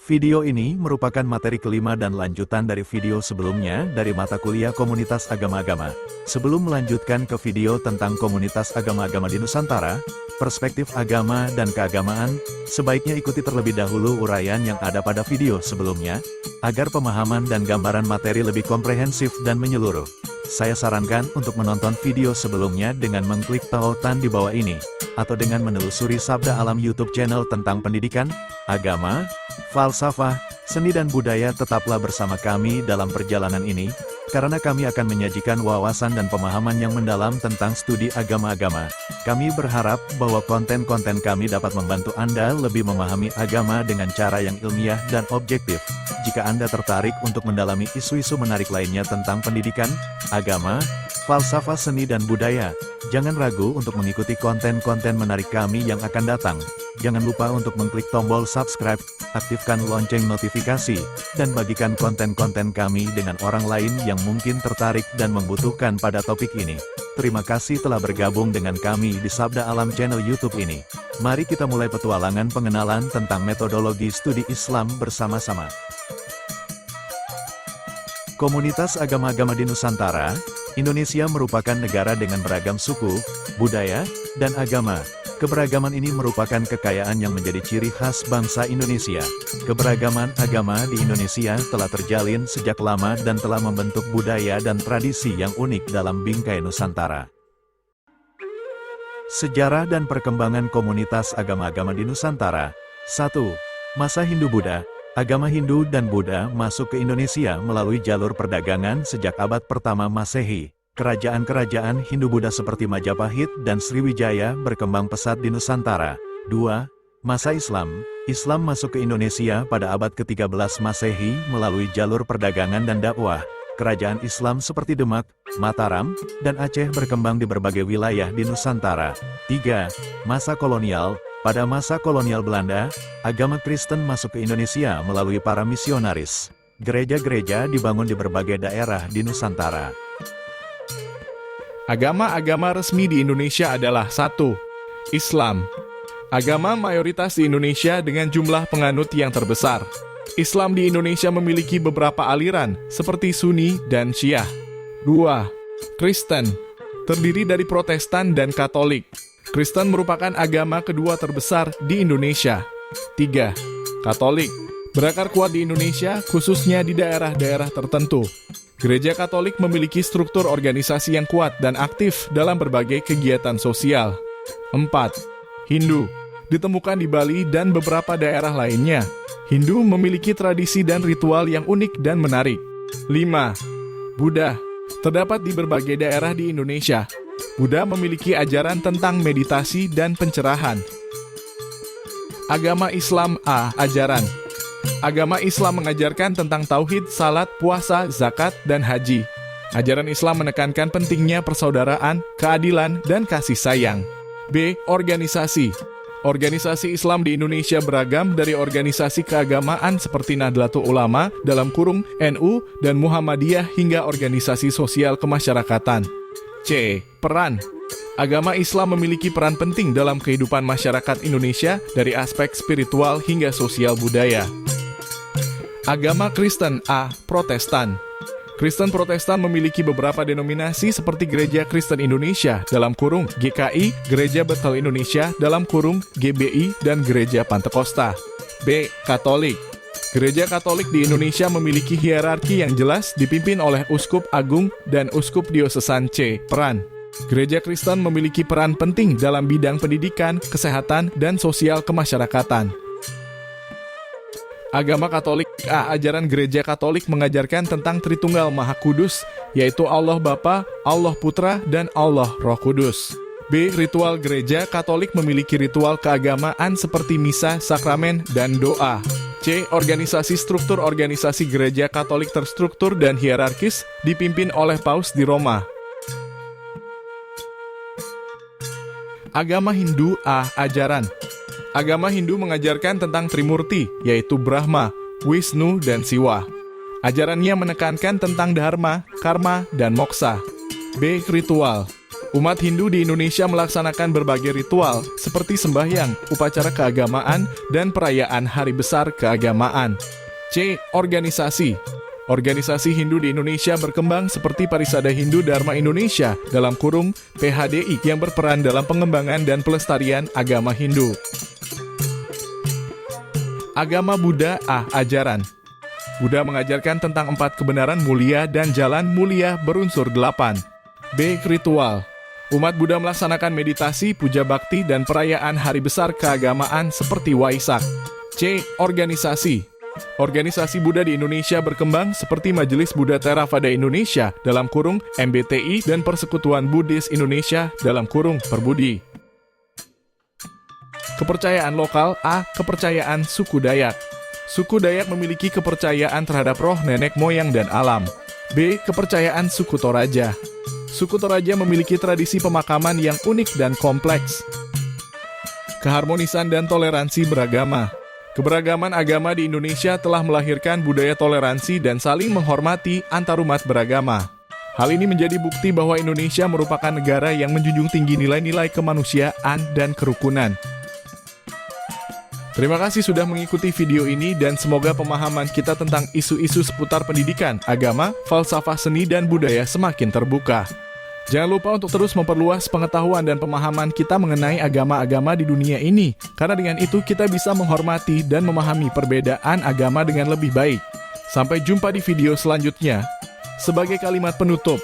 Video ini merupakan materi kelima dan lanjutan dari video sebelumnya dari mata kuliah Komunitas Agama-Agama. Sebelum melanjutkan ke video tentang Komunitas Agama-Agama di Nusantara, perspektif agama dan keagamaan, sebaiknya ikuti terlebih dahulu uraian yang ada pada video sebelumnya, agar pemahaman dan gambaran materi lebih komprehensif dan menyeluruh. Saya sarankan untuk menonton video sebelumnya dengan mengklik tautan di bawah ini, atau dengan menelusuri Sabda Alam YouTube channel tentang pendidikan, agama, falsafah, seni dan budaya. Tetaplah bersama kami dalam perjalanan ini, karena kami akan menyajikan wawasan dan pemahaman yang mendalam tentang studi agama-agama. Kami berharap bahwa konten-konten kami dapat membantu Anda lebih memahami agama dengan cara yang ilmiah dan objektif. Jika Anda tertarik untuk mendalami isu-isu menarik lainnya tentang pendidikan, agama, falsafah, seni dan budaya, jangan ragu untuk mengikuti konten-konten menarik kami yang akan datang. Jangan lupa untuk mengklik tombol subscribe, aktifkan lonceng notifikasi, dan bagikan konten-konten kami dengan orang lain yang mungkin tertarik dan membutuhkan pada topik ini. Terima kasih telah bergabung dengan kami di Sabda Alam channel YouTube ini. Mari kita mulai petualangan pengenalan tentang metodologi studi Islam bersama-sama. Komunitas agama-agama di Nusantara, Indonesia merupakan negara dengan beragam suku, budaya, dan agama. Keberagaman ini merupakan kekayaan yang menjadi ciri khas bangsa Indonesia. Keberagaman agama di Indonesia telah terjalin sejak lama dan telah membentuk budaya dan tradisi yang unik dalam bingkai Nusantara. Sejarah dan perkembangan komunitas agama-agama di Nusantara. 1. Masa Hindu-Buddha. Agama Hindu dan Buddha masuk ke Indonesia melalui jalur perdagangan sejak abad pertama Masehi. Kerajaan-kerajaan Hindu-Buddha seperti Majapahit dan Sriwijaya berkembang pesat di Nusantara. 2. Masa Islam. Islam masuk ke Indonesia pada abad ke-13 Masehi melalui jalur perdagangan dan dakwah. Kerajaan Islam seperti Demak, Mataram, dan Aceh berkembang di berbagai wilayah di Nusantara. 3. Masa kolonial. Pada masa kolonial Belanda, agama Kristen masuk ke Indonesia melalui para misionaris. Gereja-gereja dibangun di berbagai daerah di Nusantara. Agama-agama resmi di Indonesia adalah 1. Islam. Agama mayoritas di Indonesia dengan jumlah penganut yang terbesar. Islam di Indonesia memiliki beberapa aliran, seperti Sunni dan Syiah. 2. Kristen. Terdiri dari Protestan dan Katolik. Kristen merupakan agama kedua terbesar di Indonesia. 3. Katolik. Berakar kuat di Indonesia, khususnya di daerah-daerah tertentu. Gereja Katolik memiliki struktur organisasi yang kuat dan aktif dalam berbagai kegiatan sosial. 4. Hindu. Ditemukan di Bali dan beberapa daerah lainnya. Hindu memiliki tradisi dan ritual yang unik dan menarik. 5. Buddha. Terdapat di berbagai daerah di Indonesia. Buddha memiliki ajaran tentang meditasi dan pencerahan. Agama Islam A. Ajaran. Agama Islam mengajarkan tentang tauhid, salat, puasa, zakat, dan haji. Ajaran Islam menekankan pentingnya persaudaraan, keadilan, dan kasih sayang. B. Organisasi. Organisasi Islam di Indonesia beragam dari organisasi keagamaan seperti Nahdlatul Ulama, dalam kurung NU, dan Muhammadiyah hingga organisasi sosial kemasyarakatan. C. Peran. Agama Islam memiliki peran penting dalam kehidupan masyarakat Indonesia dari aspek spiritual hingga sosial budaya. Agama Kristen A. Protestan. Kristen Protestan memiliki beberapa denominasi seperti Gereja Kristen Indonesia dalam kurung GKI, Gereja Bethel Indonesia dalam kurung GBI, dan Gereja Pantekosta. B. Katolik. Gereja Katolik di Indonesia memiliki hierarki yang jelas dipimpin oleh Uskup Agung dan Uskup Diosesan. C. Peran. Gereja Kristen memiliki peran penting dalam bidang pendidikan, kesehatan, dan sosial kemasyarakatan. Agama Katolik A. Ajaran Gereja Katolik mengajarkan tentang Tritunggal Maha Kudus, yaitu Allah Bapa, Allah Putra, dan Allah Roh Kudus. B. Ritual Gereja Katolik memiliki ritual keagamaan seperti misa, sakramen, dan doa. C. Organisasi. Struktur organisasi Gereja Katolik terstruktur dan hierarkis, dipimpin oleh Paus di Roma. Agama Hindu A. Ajaran. Agama Hindu mengajarkan tentang Trimurti, yaitu Brahma, Wisnu, dan Siwa. Ajarannya menekankan tentang dharma, karma, dan moksa. B. Ritual. Umat Hindu di Indonesia melaksanakan berbagai ritual seperti sembahyang, upacara keagamaan, dan perayaan hari besar keagamaan. C. Organisasi. Organisasi Hindu di Indonesia berkembang seperti Parisada Hindu Dharma Indonesia dalam kurung PHDI yang berperan dalam pengembangan dan pelestarian agama Hindu. Agama Buddha A. Ajaran. Buddha mengajarkan tentang 4 kebenaran mulia dan jalan mulia berunsur 8. B. Ritual. Umat Buddha melaksanakan meditasi, puja bakti, dan perayaan hari besar keagamaan seperti Waisak. C. Organisasi. Organisasi Buddha di Indonesia berkembang seperti Majelis Buddha Theravada Indonesia dalam kurung MBTI dan Persekutuan Buddhis Indonesia dalam kurung Perbudi. Kepercayaan lokal A. Kepercayaan suku Dayak. Suku Dayak memiliki kepercayaan terhadap roh nenek moyang dan alam. B. Kepercayaan suku Toraja. Suku Toraja memiliki tradisi pemakaman yang unik dan kompleks. Keharmonisan dan toleransi beragama. Keberagaman agama di Indonesia telah melahirkan budaya toleransi dan saling menghormati antarumat beragama. Hal ini menjadi bukti bahwa Indonesia merupakan negara yang menjunjung tinggi nilai-nilai kemanusiaan dan kerukunan. Terima kasih sudah mengikuti video ini dan semoga pemahaman kita tentang isu-isu seputar pendidikan, agama, falsafah seni dan budaya semakin terbuka. Jangan lupa untuk terus memperluas pengetahuan dan pemahaman kita mengenai agama-agama di dunia ini, karena dengan itu kita bisa menghormati dan memahami perbedaan agama dengan lebih baik. Sampai jumpa di video selanjutnya. Sebagai kalimat penutup,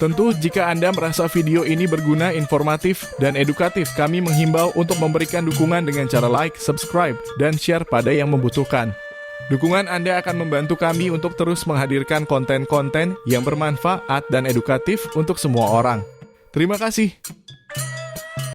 tentu jika Anda merasa video ini berguna, informatif, dan edukatif, kami menghimbau untuk memberikan dukungan dengan cara like, subscribe, dan share pada yang membutuhkan. Dukungan Anda akan membantu kami untuk terus menghadirkan konten-konten yang bermanfaat dan edukatif untuk semua orang. Terima kasih.